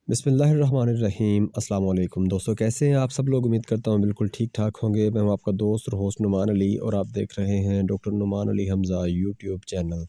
बिस्मिल्लाहिर्रहमानिर्रहीम अस्सलाम वालेकुम दोस्तों, कैसे हैं आप सब लोग। उम्मीद करता हूँ बिल्कुल ठीक ठाक होंगे। मैं हूँ आपका दोस्त और होस्ट नुमान अली और आप देख रहे हैं doctor Numan Ali Hamza YouTube channel.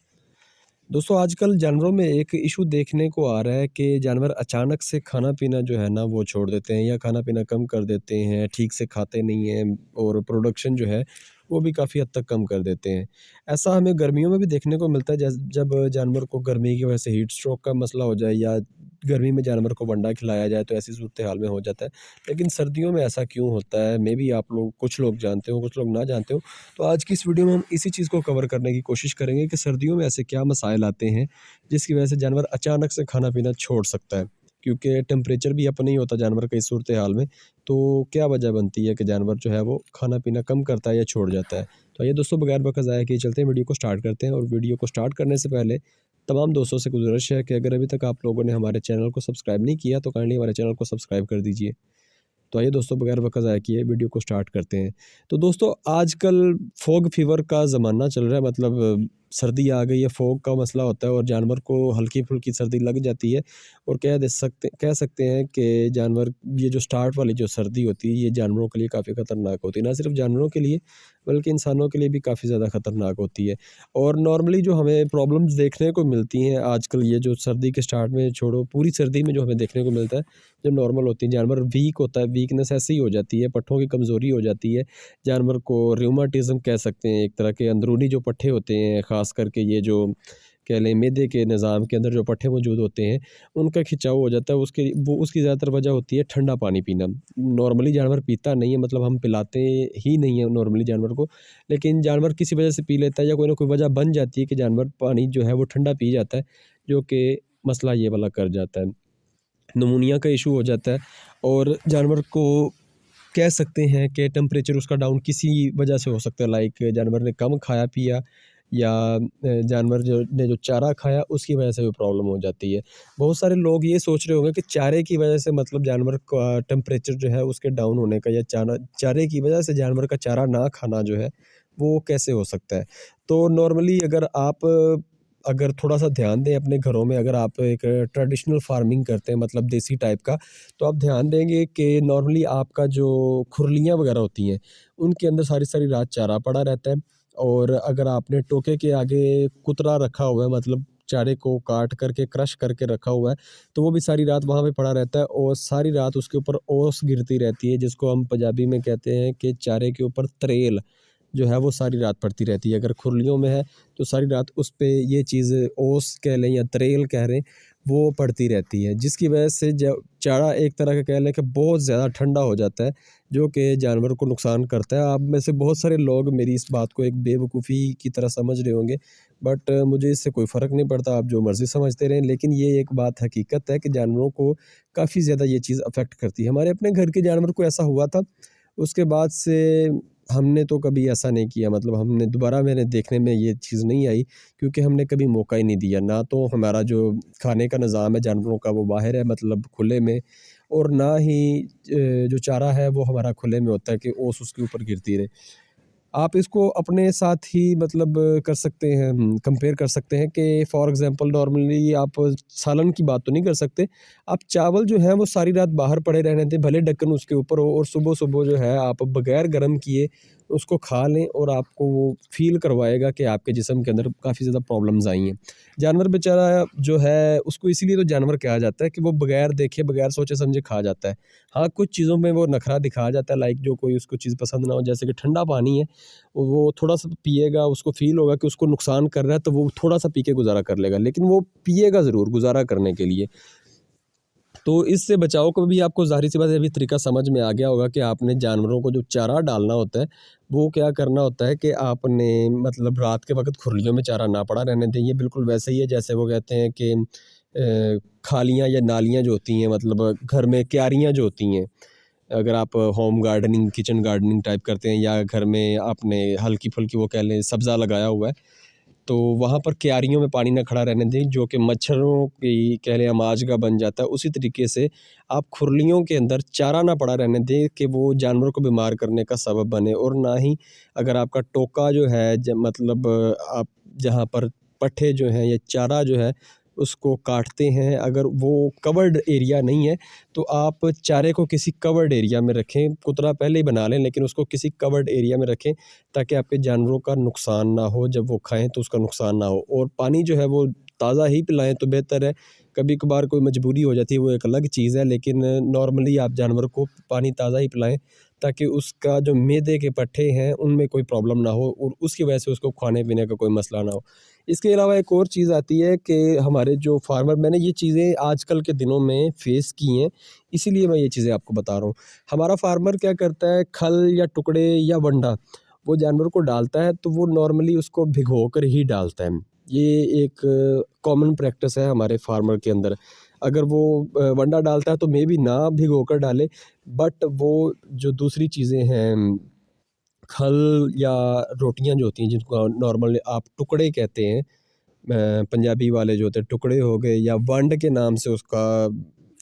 दोस्तों, आजकल जानवरों में एक इशू देखने को आ रहा है कि जानवर अचानक से खाना पीना जो है ना वो छोड़ देते हैं या खाना पीना कम कर देते हैं, ठीक से खाते नहीं हैं और प्रोडक्शन जो है वो भी काफ़ी हद तक कम कर देते हैं। ऐसा हमें गर्मियों में भी देखने को मिलता है, जब जानवर को गर्मी की वजह से हीट स्ट्रोक का मसला हो जाए या गर्मी में जानवर को वंडा खिलाया जाए तो ऐसी सूरत हाल में हो जाता है। लेकिन सर्दियों में ऐसा क्यों होता है, मे बी आप लोग कुछ लोग जानते हो, कुछ लोग ना जानते हो। तो आज की इस वीडियो में हम इसी चीज़ को कवर करने की कोशिश करेंगे कि सर्दियों में ऐसे क्या मसाइल आते हैं जिसकी वजह से जानवर अचानक से खाना पीना छोड़ सकता है। क्योंकि टेम्परेचर भी अपना ही होता है जानवर का इस सूरत हाल में। तो क्या वजह बनती है कि जानवर जो है वो खाना पीना कम करता है या छोड़ जाता है। तो ये दोस्तों, बगैर वक्त ज़ाया किए चलते हैं, वीडियो को स्टार्ट करते हैं। और वीडियो को स्टार्ट करने से पहले तमाम दोस्तों से गुजारिश है कि अगर अभी तक आप लोगों ने हमारे चैनल को सब्सक्राइब नहीं किया तो काइंडली हमारे चैनल को सब्सक्राइब कर दीजिए। तो आइए दोस्तों, बगैर वक्त ज़ाया किए वीडियो को स्टार्ट करते हैं। तो दोस्तों, आजकल फॉग फीवर का ज़माना चल रहा है, मतलब सर्दी आ गई है, फॉग का मसला होता है और जानवर को हल्की फुल्की सर्दी लग जाती है। और कह सकते हैं कि जानवर, ये जो स्टार्ट वाली जो सर्दी होती है ये जानवरों के लिए काफ़ी ख़तरनाक होती है। ना सिर्फ जानवरों के लिए बल्कि इंसानों के लिए भी काफ़ी ज़्यादा ख़तरनाक होती है। और नॉर्मली जो हमें प्रॉब्लम्स देखने को मिलती हैं आजकल, ये जो सर्दी के स्टार्ट में छोड़ो, पूरी सर्दी में जो हमें देखने को मिलता है, जो नॉर्मल होती है, जानवर वीक होता है, वीकनेस ऐसी ही हो जाती है, पट्ठों की कमज़ोरी हो जाती है। जानवर को रूमेटिज़्म कह सकते हैं, एक तरह के अंदरूनी जो पट्ठे होते हैं, ख़ास करके ये जो कह लें मैदे के निज़ाम के अंदर जो पट्ठे मौजूद होते हैं, उनका खिंचाव हो जाता है। उसकी ज़्यादातर वजह होती है ठंडा पानी पीना। नॉर्मली जानवर पीता नहीं है, मतलब हम पिलाते ही नहीं हैं नॉर्मली जानवर को, लेकिन जानवर किसी वजह से पी लेता है या कोई ना कोई वजह बन जाती है कि जानवर पानी जो है वो ठंडा पी जाता है, जो कि मसला ये वाला कर जाता है, निमोनिया का इशू हो जाता है। और जानवर को कह सकते हैं कि टेम्परेचर उसका डाउन किसी वजह से हो सकता है, लाइक जानवर ने कम खाया पिया या जानवर जो चारा खाया उसकी वजह से भी प्रॉब्लम हो जाती है। बहुत सारे लोग ये सोच रहे होंगे कि चारे की वजह से, मतलब जानवर का टेम्परेचर जो है उसके डाउन होने का, या चारे की वजह से जानवर का चारा ना खाना जो है वो कैसे हो सकता है। तो नॉर्मली अगर थोड़ा सा ध्यान दें अपने घरों में, अगर आप एक ट्रेडिशनल फार्मिंग करते हैं, मतलब देसी टाइप का, तो आप ध्यान देंगे कि नॉर्मली आपका जो खुरलियाँ वगैरह होती हैं उनके अंदर सारी सारी रात चारा पड़ा रहता है। और अगर आपने टोके के आगे कुतरा रखा हुआ है, मतलब चारे को काट करके क्रश करके रखा हुआ है, तो वो भी सारी रात वहाँ पे पड़ा रहता है और सारी रात उसके ऊपर ओस गिरती रहती है, जिसको हम पंजाबी में कहते हैं कि चारे के ऊपर त्रेल जो है वो सारी रात पड़ती रहती है। अगर खुरलियों में है तो सारी रात उस पे ये चीज़ ओस कह लें या त्रेल कह लें, वो पड़ती रहती है, जिसकी वजह से चारा एक तरह का कह लें कि बहुत ज़्यादा ठंडा हो जाता है, जो कि जानवर को नुकसान करता है। आप में से बहुत सारे लोग मेरी इस बात को एक बेवकूफ़ी की तरह समझ रहे होंगे, बट मुझे इससे कोई फ़र्क नहीं पड़ता, आप जो मर्ज़ी समझते रहें। लेकिन ये एक बात हकीकत है कि जानवरों को काफ़ी ज़्यादा ये चीज़ अफ़ेक्ट करती है। हमारे अपने घर के जानवर को ऐसा हुआ था, उसके बाद से हमने तो कभी ऐसा नहीं किया, मतलब हमने दोबारा मेरे देखने में ये चीज़ नहीं आई, क्योंकि हमने कभी मौका ही नहीं दिया। ना तो हमारा जो खाने का निज़ाम है जानवरों का वो बाहर है, मतलब खुले में, और ना ही जो चारा है वो हमारा खुले में होता है कि ओस उसके ऊपर गिरती रहे। आप इसको अपने साथ ही मतलब कर सकते हैं, कंपेयर कर सकते हैं कि फॉर एग्ज़ाम्पल नॉर्मली आप सालन की बात तो नहीं कर सकते। आप चावल जो है वो सारी रात बाहर पड़े रहने दें, भले ढक्कन उसके ऊपर हो, और सुबह-सुबह जो है आप बगैर गर्म किए उसको खा लें और आपको वो फ़ील करवाएगा कि आपके जिस्म के अंदर काफ़ी ज़्यादा प्रॉब्लम्स आई हैं। जानवर बेचारा जो है उसको इसीलिए तो जानवर कहा जाता है कि वो बगैर देखे, बगैर सोचे समझे खा जाता है। हाँ, कुछ चीज़ों में वो नखरा दिखा जाता है, लाइक जो कोई उसको चीज़ पसंद ना हो, जैसे कि ठंडा पानी है, वो थोड़ा-सा पिएगा, उसको फ़ील होगा कि उसको नुकसान कर रहा है, तो वो थोड़ा-सा पी के गुज़ारा कर लेगा, लेकिन वो पिएगा ज़रूर गुज़ारा करने के लिए। तो इससे बचाव को भी आपको ज़ाहिर-सी बात है अभी तरीका समझ में आ गया होगा कि आपने जानवरों को जो चारा डालना होता है, वो क्या करना होता है कि आपने मतलब रात के वक़्त खुरलियों में चारा ना पड़ा रहने दें। ये बिल्कुल वैसे ही है जैसे वो कहते हैं कि खालियाँ या नालियाँ जो होती हैं, मतलब घर में क्यारियाँ जो होती हैं, अगर आप home gardening, kitchen gardening type करते हैं या घर में आपने हल्की-फुल्की वो कह लें सब्ज़ा लगाया हुआ है, तो वहाँ पर क्यारियों में पानी ना खड़ा रहने दें, जो कि मच्छरों की कह लें अमाजगा बन जाता है। उसी तरीके से आप खुरलियों के अंदर चारा ना पड़ा रहने दें कि वो जानवरों को बीमार करने का सबब बने। और ना ही अगर आपका टोका जो है मतलब आप जहाँ पर पट्ठे जो हैं या चारा जो है उसको काटते हैं, अगर वो कवर्ड एरिया नहीं है तो आप चारे को किसी कवर्ड एरिया में रखें। कुतरा पहले ही बना लें लेकिन उसको किसी कवर्ड एरिया में रखें ताकि आपके जानवरों का नुकसान ना हो, जब वो खाएँ तो उसका नुकसान ना हो। और पानी जो है वो ताज़ा ही पिलाएँ तो बेहतर है। कभी कभार कोई मजबूरी हो जाती है वो एक अलग चीज़ है, लेकिन नॉर्मली आप जानवर को पानी ताज़ा ही पिलाएँ ताकि उसका जो मैदे के पट्ठे हैं उनमें कोई प्रॉब्लम ना हो और उसकी वजह से उसको खाने पीने का कोई मसला ना हो। इसके अलावा एक और चीज़ आती है कि हमारे जो फार्मर, मैंने ये चीज़ें आजकल के दिनों में फेस की हैं, इसीलिए मैं ये चीज़ें आपको बता रहा हूँ। हमारा फार्मर क्या करता है, खल या टुकड़े या वंडा वो जानवर को डालता है तो वो नॉर्मली उसको भिगो कर ही डालता है। ये एक कॉमन प्रैक्टिस है हमारे फार्मर के अंदर। अगर वो वंडा डालता है तो मे बी ना भिगो कर डाले, बट वो जो दूसरी चीज़ें हैं, खल या रोटियां जो होती हैं जिनको नॉर्मली आप टुकड़े कहते हैं, पंजाबी वाले जो होते हैं टुकड़े हो गए या वंड के नाम से उसका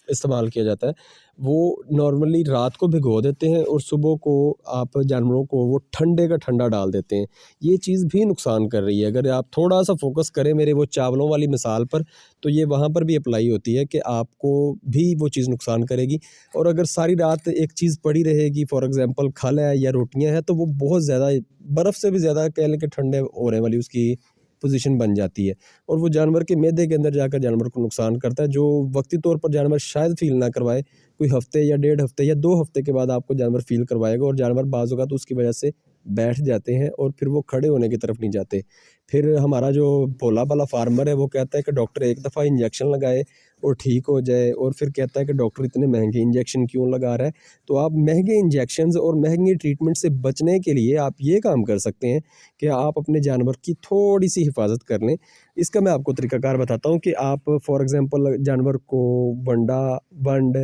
इस्तेमाल किया जाता है, वो नॉर्मली रात को भिगो देते हैं और सुबह को आप जानवरों को वो ठंडे का ठंडा डाल देते हैं। ये चीज़ भी नुकसान कर रही है। अगर आप थोड़ा सा फोकस करें मेरे वो चावलों वाली मिसाल पर, तो ये वहाँ पर भी अप्लाई होती है कि आपको भी वो चीज़ नुकसान करेगी। और अगर सारी रात एक चीज़ पड़ी रहेगी, फॉर एग्ज़ाम्पल खल है या रोटियाँ हैं, तो वो बहुत ज़्यादा बर्फ़ से भी ज़्यादा कह लें कि ठंडे होने वाली उसकी पोज़ीशन बन जाती है और वो जानवर के मैदे के अंदर जाकर जानवर को नुकसान करता है, जो वक़्ती तौर पर जानवर शायद फ़ील ना करवाए। कोई हफ़्ते या डेढ़ हफ़्ते या 2 हफ़्ते के बाद आपको जानवर फ़ील करवाएगा और जानवर बाज़ औक़ात उसकी वजह से बैठ जाते हैं और फिर वो खड़े होने की तरफ नहीं जाते। फिर हमारा जो भोला-भाला फार्मर है वो कहता है कि डॉक्टर एक दफ़ा इंजेक्शन लगाए और ठीक हो जाए, और फिर कहता है कि डॉक्टर इतने महँगे इंजेक्शन क्यों लगा रहा है? तो आप महँगे इंजेक्शंस और महँगे ट्रीटमेंट से बचने के लिए आप ये काम कर सकते हैं कि आप अपने जानवर की थोड़ी-सी हिफाज़त कर लें। इसका मैं आपको तरीकाकार बताता हूँ कि आप फॉर एग्ज़ाम्पल जानवर को वंड,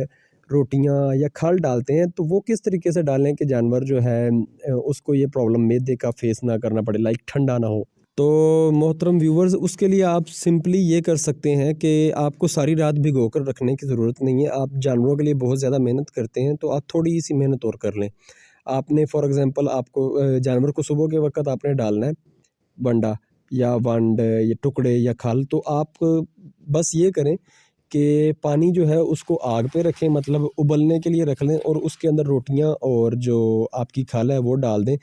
रोटियाँ या खल डालते हैं तो वो किस तरीके से डालें कि जानवर जो है उसको ये प्रॉब्लम मैदे का फ़ेस ना करना पड़े, लाइक ठंडा ना हो। तो मोहतरम व्यूअर्स, उसके लिए आप सिंपली ये कर सकते हैं कि आपको सारी रात भिगो कर रखने की ज़रूरत नहीं है। आप जानवरों के लिए बहुत ज़्यादा मेहनत करते हैं तो आप थोड़ी-सी मेहनत और कर लें। आपने फॉर एग्ज़ाम्पल आपको जानवर को सुबह के वक़्त आपने डालना है वंडा या वंड या टुकड़े या खल, तो आप बस ये करें कि पानी जो है उसको आग पे रखें, मतलब उबलने के लिए रख लें और उसके अंदर रोटियां और जो आपकी खल है वो डाल दें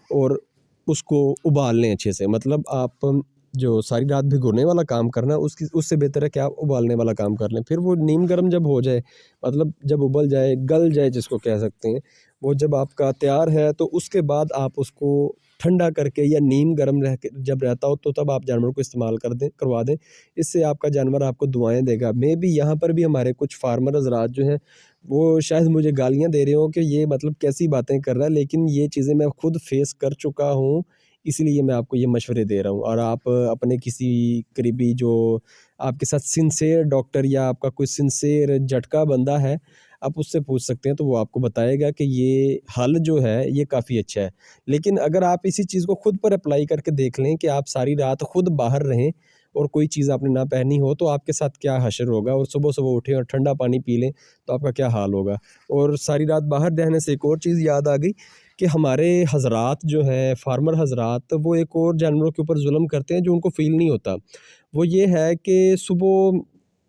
और उसको उबाल लें अच्छे से। मतलब आप जो सारी रात भिगोने वाला काम करना है उसकी उससे बेहतर है कि आप उबालने वाला काम कर लें। फिर वो नीम गर्म जब हो जाए, मतलब जब उबल जाए, गल जाए जिसको कह सकते हैं, वो जब आपका तैयार है तो उसके बाद आप उसको ठंडा करके या नीम गर्म रह के जब रहता हो तो तब आप जानवर को इस्तेमाल करवा दें। इससे आपका जानवर आपको दुआएँ देगा। मे बी यहाँ पर भी हमारे कुछ फार्मर हज़रात जो हैं वो शायद मुझे गालियाँ दे रहे हों कि ये मतलब कैसी बातें कर रहा है, लेकिन ये चीज़ें मैं खुद फेस कर चुका हूँ, इसीलिए मैं आपको ये मशवरे दे रहा हूँ। और आप अपने किसी करीबी जो आपके साथ सिंसियर डॉक्टर या आपका कोई सिंसियर झटका बंदा है, आप उससे पूछ सकते हैं तो वो आपको बताएगा कि ये हल जो है ये काफ़ी अच्छा है। लेकिन अगर आप इसी चीज़ को खुद पर अप्लाई करके देख लें कि आप सारी रात खुद बाहर रहें और कोई चीज़ आपने ना पहनी हो, तो आपके साथ क्या हशर होगा, और सुबह-सुबह उठें और ठंडा पानी पी लें तो आपका क्या हाल होगा। और सारी रात बाहर रहने से एक और चीज़ याद आ गई कि हमारे हज़रात जो हैं, फार्मर हज़रात, वो एक और जानवरों के ऊपर ज़ुल्म करते हैं जो उनको फ़ील नहीं होता। वो ये है कि सुबह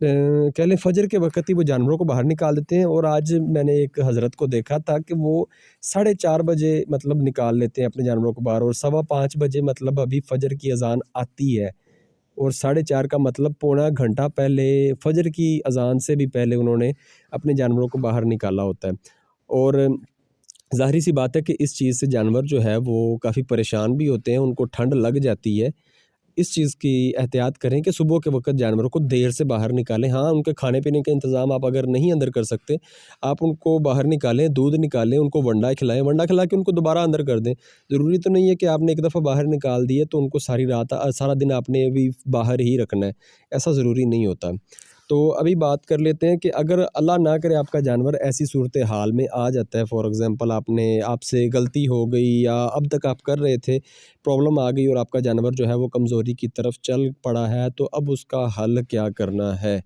कह लें फ़जर के वक़्त ही वो जानवरों को बाहर निकाल देते हैं। और आज मैंने एक हज़रत को देखा था कि वो 4:30 बजे मतलब निकाल लेते हैं अपने जानवरों को बाहर, और 5:15 बजे मतलब अभी फ़जर की अज़ान आती है, और 4:30 का मतलब पौना घंटा पहले फ़जर की अज़ान से भी पहले उन्होंने अपने जानवरों को बाहर निकाला होता है। और ज़ाहिर-सी बात है कि इस चीज़ से जानवर जो है वो काफ़ी परेशान भी होते हैं, उनको ठंड लग जाती है। इस चीज़ की एहतियात करें कि सुबह के वक़्त जानवरों को देर से बाहर निकालें। हाँ, उनके खाने-पीने का इंतज़ाम आप अगर नहीं अंदर कर सकते, आप उनको बाहर निकालें, दूध निकालें, उनको वंडा खिलाएँ, वंडा खिला के उनको दोबारा अंदर कर दें। ज़रूरी तो नहीं है कि आपने एक दफ़ा बाहर निकाल दिए तो उनको सारी रात सारा दिन आपने भी बाहर ही रखना है, ऐसा ज़रूरी नहीं होता। तो अभी बात कर लेते हैं कि अगर अल्लाह ना करे आपका जानवर ऐसी सूरत हाल में आ जाता है, फॉर एग्ज़ाम्पल आपसे गलती हो गई या अब तक आप कर रहे थे, प्रॉब्लम आ गई और आपका जानवर जो है वो कमज़ोरी की तरफ चल पड़ा है, तो अब उसका हल क्या करना है?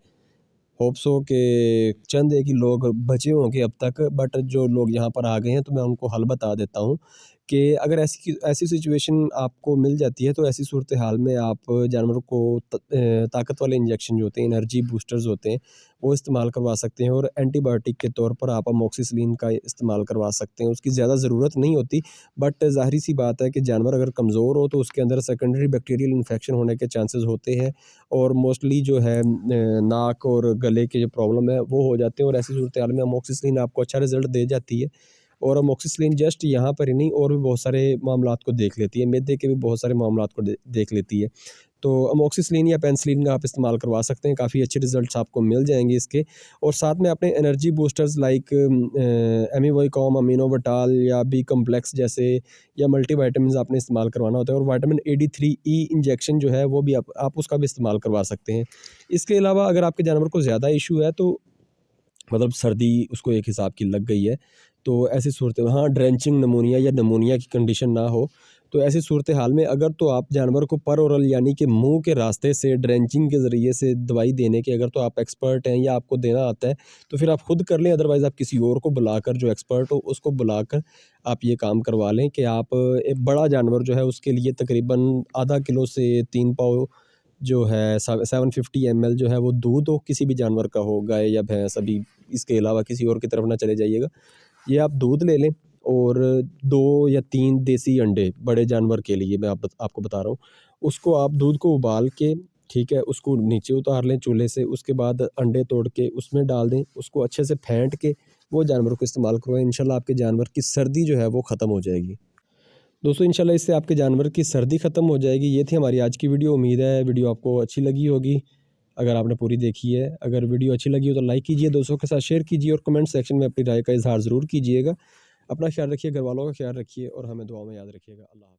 होप सो कि चंद एक ही लोग बचे होंगे अब तक, बट जो लोग यहाँ पर आ गए हैं तो मैं उनको हल बता देता हूँ कि अगर ऐसी सिचुएशन आपको मिल जाती है तो ऐसी सूरत हाल में आप जानवरों को ताकत वाले इंजेक्शन जो होते हैं, एनर्जी बूस्टर्स होते हैं, वो इस्तेमाल करवा सकते हैं और एंटीबायोटिक के तौर पर आप अमोक्सिसिलिन का इस्तेमाल करवा सकते हैं। उसकी ज़्यादा ज़रूरत नहीं होती, बट ज़ाहिर सी बात है कि जानवर अगर कमज़ोर हो तो उसके अंदर सेकेंडरी बैक्टीरियल इन्फेक्शन होने के चांसेस होते हैं और मोस्टली जो है नाक और गले के जो प्रॉब्लम है वो हो जाते हैं, और ऐसी सूरत हाल में अमोक्सिसिलिन आपको अच्छा रिजल्ट दे जाती है। और अमोक्सिसिलिन जस्ट यहाँ पर ही नहीं, और भी बहुत सारे मामलात को देख लेती है, मैदे के भी बहुत सारे मामलात को देख लेती है। तो अमोक्सिसिलिन या पेनिसिलिन का आप इस्तेमाल करवा सकते हैं, काफ़ी अच्छे रिजल्ट्स आपको मिल जाएंगे इसके। और साथ में अपने एनर्जी बूस्टर्स लाइक एमिवोइकॉम, अमीनोविटाल या बी कम्प्लेक्स जैसे या मल्टीविटामिन आपने इस्तेमाल करवाना होता है, और विटामिन AD3E इंजेक्शन जो है वो भी आप उसका भी इस्तेमाल करवा सकते हैं। इसके अलावा अगर आपके जानवर को ज़्यादा इशू है, तो मतलब सर्दी उसको एक हिसाब की लग गई है, तो ऐसी सूरत में, हाँ, ड्रेंचिंग नमूनिया या नमूनिया की कंडीशन ना हो, तो ऐसी सूरत हाल में अगर तो आप जानवर को पर ओरल यानी कि मुंह के रास्ते से ड्रेंचिंग के ज़रिए से दवाई देने के अगर तो आप एक्सपर्ट हैं या आपको देना आता है तो फिर आप खुद कर लें, अदरवाइज़ आप किसी और को बुलाकर, जो एक्सपर्ट हो उसको बुलाकर आप ये काम करवा लें कि आप एक बड़ा जानवर जो है उसके लिए तकरीबन आधा किलो से 3 पाव जो है 750 ml जो है वो दूध हो, किसी भी जानवर का हो, गाय या भैंस, अभी इसके अलावा किसी और की तरफ ना चले जाइएगा। ये आप दूध ले लें और 2 या 3 देसी अंडे बड़े जानवर के लिए मैं आपको बता रहा हूँ। उसको आप दूध को उबाल के, ठीक है, उसको नीचे उतार लें चूल्हे से, उसके बाद अंडे तोड़ के उसमें डाल दें, उसको अच्छे से फेंट के वो जानवर को इस्तेमाल करवाएं। इंशाल्लाह आपके जानवर की सर्दी जो है वो ख़त्म हो जाएगी। दोस्तों इंशाल्लाह इससे आपके जानवर की सर्दी ख़त्म हो जाएगी। ये थी हमारी आज की वीडियो। उम्मीद है वीडियो आपको अच्छी लगी होगी, अगर आपने पूरी देखी है। अगर वीडियो अच्छी लगी हो तो लाइक कीजिए, दोस्तों के साथ शेयर कीजिए और कमेंट सेक्शन में अपनी राय का इज़हार ज़रूर कीजिएगा। अपना ख्याल रखिए, घर वालों का ख्याल रखिए और हमें दुआ में याद रखिएगा। अल्लाह हाफ़िज़।